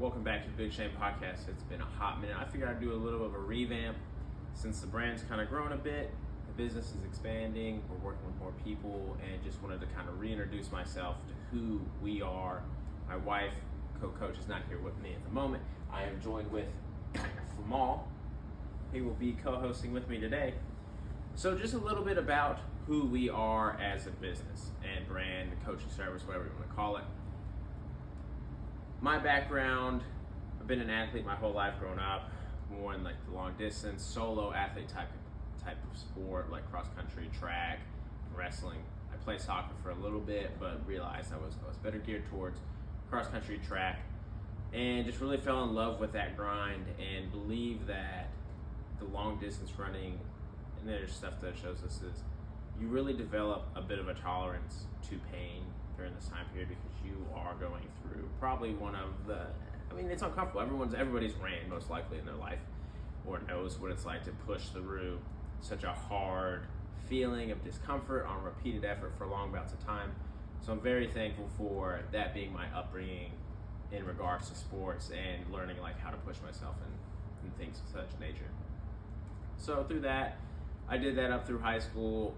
Welcome back to the BigSchoen podcast. It's been a hot minute. I figured I'd do a little of a revamp since the brand's kind of grown a bit. The business is expanding. We're working with more people, and just wanted to kind of reintroduce myself to who we are. My wife, co-coach, is not here with me at the moment. I am joined with Famal. He will be co-hosting with me today. So just a little bit about who we are as a business and brand, coaching service, whatever you want to call it. My background, I've been an athlete my whole life growing up, more in like the long distance, solo athlete type of sport, like cross country, track, wrestling. I played soccer for a little bit, but realized I was better geared towards cross country, track, and just really fell in love with that grind and believe that the long distance running, and there's stuff that shows us is you really develop a bit of a tolerance to pain during this time period because you are going through probably one of the, it's uncomfortable. Everybody's ran most likely in their life or knows what it's like to push through such a hard feeling of discomfort on repeated effort for long bouts of time. So I'm very thankful for that being my upbringing in regards to sports and learning like how to push myself and things of such nature. So through that, I did that up through high school.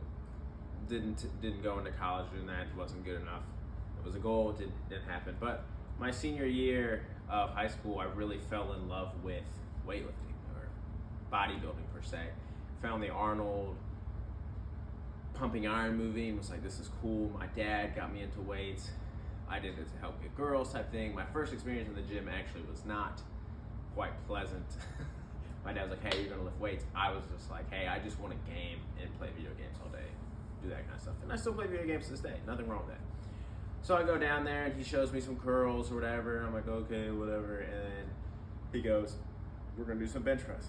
Didn't go into college doing that. It wasn't good enough. It was a goal. It didn't happen. But my senior year of high school, I really fell in love with weightlifting or bodybuilding per se. Found the Arnold pumping iron movie and was like, this is cool. My dad got me into weights. I did it to help get girls type thing. My first experience in the gym actually was not quite pleasant. My dad was like, hey, you're gonna lift weights. I was just like, hey, I just want to game and play video games all day. Do that kind of stuff. And I still play video games to this day. Nothing wrong with that. So I go down there and he shows me some curls or whatever. And I'm like, okay, whatever. And then he goes, we're going to do some bench press.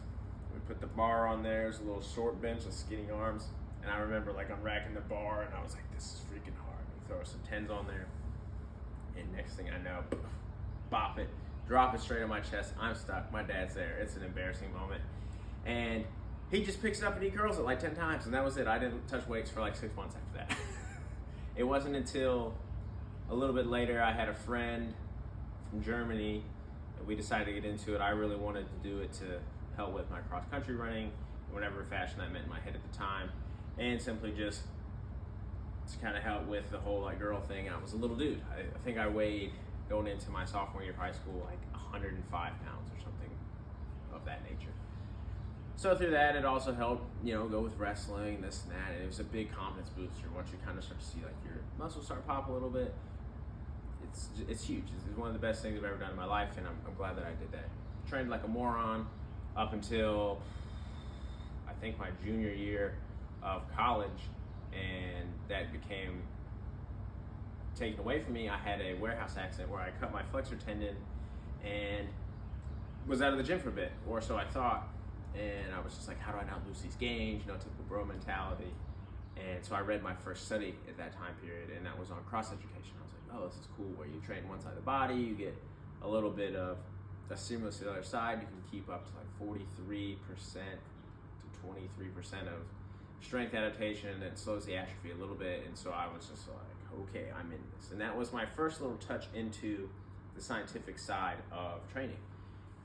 We put the bar on there. It's a little short bench with skinny arms. And I remember like unracking the bar and I was like, this is freaking hard. We throw some 10s on there. And next thing I know, bop it, drop it straight on my chest. I'm stuck. My dad's there. It's an embarrassing moment. And he just picks it up and he curls it like 10 times, and that was it. I didn't touch weights for like 6 months after that. It wasn't until a little bit later I had a friend from Germany and we decided to get into it. I really wanted to do it to help with my cross-country running, whatever fashion that meant in my head at the time, and simply just to kind of help with the whole like girl thing. I was a little dude. I think I weighed, going into my sophomore year of high school, like 105 pounds or something of that nature. So through that, it also helped, go with wrestling, this and that. And it was a big confidence booster once you kind of start to see like your muscles start to pop a little bit. It's huge. It's one of the best things I've ever done in my life, and I'm glad that I did that. Trained like a moron up until I think my junior year of college, and that became taken away from me. I had a warehouse accident where I cut my flexor tendon and was out of the gym for a bit, or so I thought. And I was just like, how do I not lose these gains? Typical bro mentality. And so I read my first study at that time period, and that was on cross education. I was like, oh, this is cool, where you train one side of the body, you get a little bit of a stimulus to the other side. You can keep up to like 43% to 23% of strength adaptation, and it slows the atrophy a little bit. And so I was just like, okay, I'm in this. And that was my first little touch into the scientific side of training.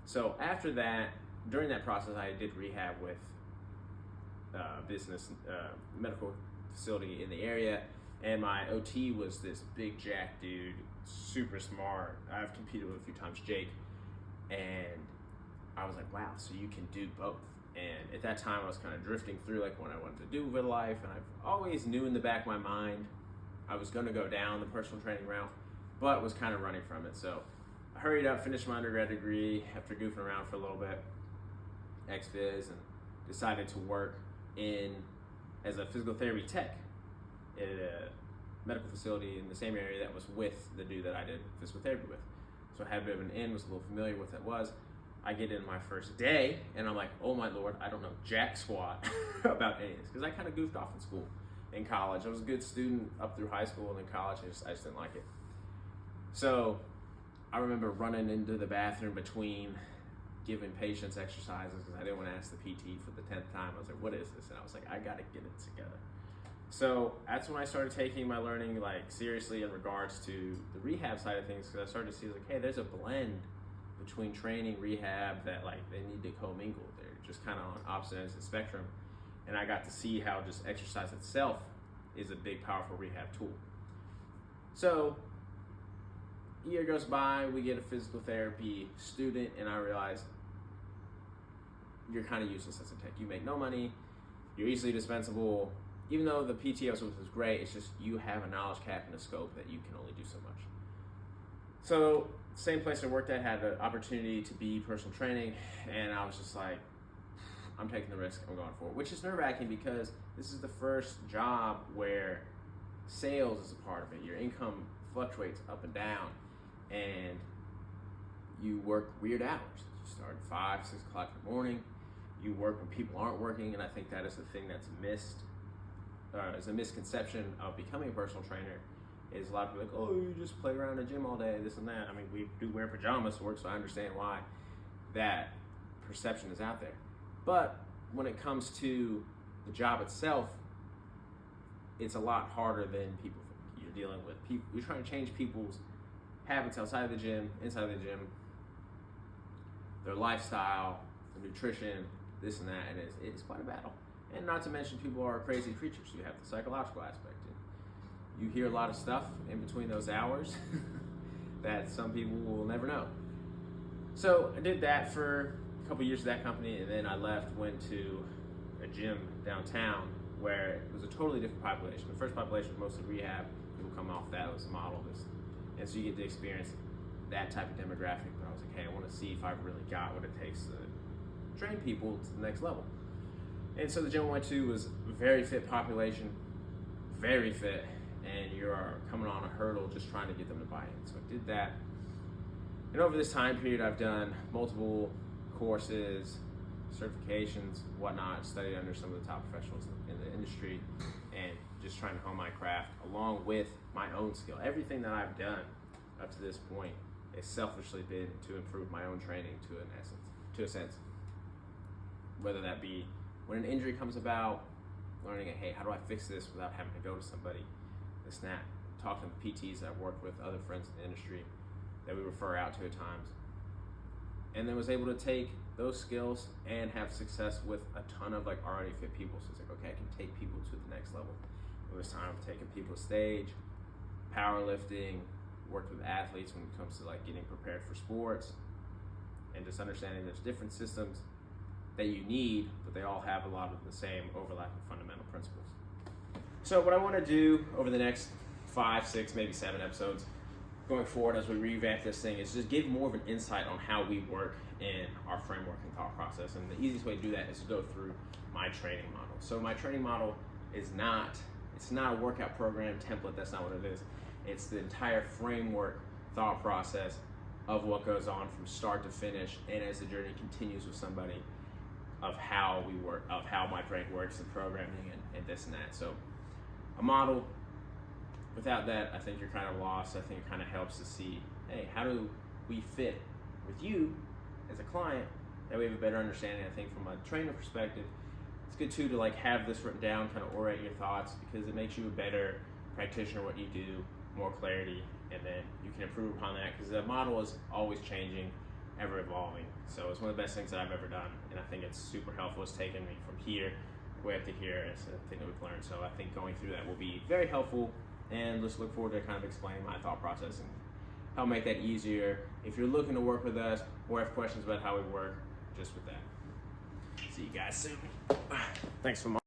So after that, during that process, I did rehab with business medical facility in the area, and my OT was this big jack dude, super smart. I've competed with a few times, Jake, and I was like, wow, so you can do both. And at that time, I was kind of drifting through like what I wanted to do with life, and I always knew in the back of my mind I was going to go down the personal training route, but was kind of running from it. So I hurried up, finished my undergrad degree after goofing around for a little bit, ex-phys, and decided to work as a physical therapy tech at a medical facility in the same area that was with the dude that I did physical therapy with. So I had a bit of an in, was a little familiar with what that was. I get in my first day and I'm like, oh my Lord, I don't know jack squat about any of this, because I kind of goofed off in school. In college, I was a good student up through high school, and in college I just didn't like it. So I remember running into the bathroom between giving patients exercises because I didn't want to ask the PT for the 10th time. I was like, what is this? And I was like, I got to get it together. So that's when I started taking my learning like seriously in regards to the rehab side of things, because I started to see like, hey, there's a blend between training, rehab, that like they need to commingle. They're just kind of on opposite ends of the spectrum. And I got to see how just exercise itself is a big, powerful rehab tool. So a year goes by, we get a physical therapy student, and I realize you're kind of useless as a tech. You make no money, you're easily dispensable. Even though the PTO was great, it's just you have a knowledge cap and a scope that you can only do so much. So same place I worked at had the opportunity to be personal training, and I was just like, I'm taking the risk, I'm going for it, which is nerve-wracking because this is the first job where sales is a part of it. Your income fluctuates up and down, and you work weird hours. You start at 5, 6 o'clock in the morning. You work when people aren't working, and I think that is the thing that's missed. Is a misconception of becoming a personal trainer. Is a lot of people like, oh, you just play around the gym all day, this and that. I mean, we do wear pajamas to work, so I understand why that perception is out there. But when it comes to the job itself, it's a lot harder than people think. You're dealing with people, you're trying to change people's habits outside of the gym, inside of the gym, their lifestyle, their nutrition, this and that, and it's quite a battle. And not to mention, people are crazy creatures. You have the psychological aspect. You hear a lot of stuff in between those hours that some people will never know. So I did that for a couple years at that company, and then I left, went to a gym downtown where it was a totally different population. The first population was mostly rehab. People come off that was the model. And so you get to experience that type of demographic. But I was like, hey, I want to see if I've really got what it takes to train people to the next level. And so the gym I went to was a very fit population, very fit, and you're coming on a hurdle just trying to get them to buy in. So I did that. And over this time period, I've done multiple courses, certifications, whatnot, studied under some of the top professionals in the industry, and just trying to hone my craft along with my own skill. Everything that I've done up to this point has selfishly been to improve my own training to a sense. Whether that be when an injury comes about, learning, hey, how do I fix this without having to go to somebody, this and that, talking to PTs that I've worked with, other friends in the industry that we refer out to at times, and then was able to take those skills and have success with a ton of like already fit people. So it's like, okay, I can take people to the next level. It was time of taking people to stage, powerlifting, worked with athletes when it comes to like getting prepared for sports, and just understanding there's different systems that you need, but they all have a lot of the same overlapping fundamental principles. So what I want to do over the next 5, 6, maybe 7 episodes going forward as we revamp this thing is just give more of an insight on how we work in our framework and thought process. And the easiest way to do that is to go through my training model. So my training model is not a workout program template. That's not what it is. It's the entire framework thought process of what goes on from start to finish, and as the journey continues with somebody, of how we work, of how my brain works, the programming and this and that. So a model, without that, I think you're kind of lost. I think it kind of helps to see, hey, how do we fit with you as a client, that we have a better understanding. I think from a trainer perspective, it's good too to like have this written down, kind of orient your thoughts, because it makes you a better practitioner what you do, more clarity, and then you can improve upon that, because the model is always changing, ever evolving. So it's one of the best things that I've ever done, and I think it's super helpful. It's taken me from here way up to here. It's a thing that we've learned. So I think going through that will be very helpful, and just look forward to kind of explaining my thought process and how to make that easier if you're looking to work with us or have questions about how we work, just with that. See you guys soon. Thanks for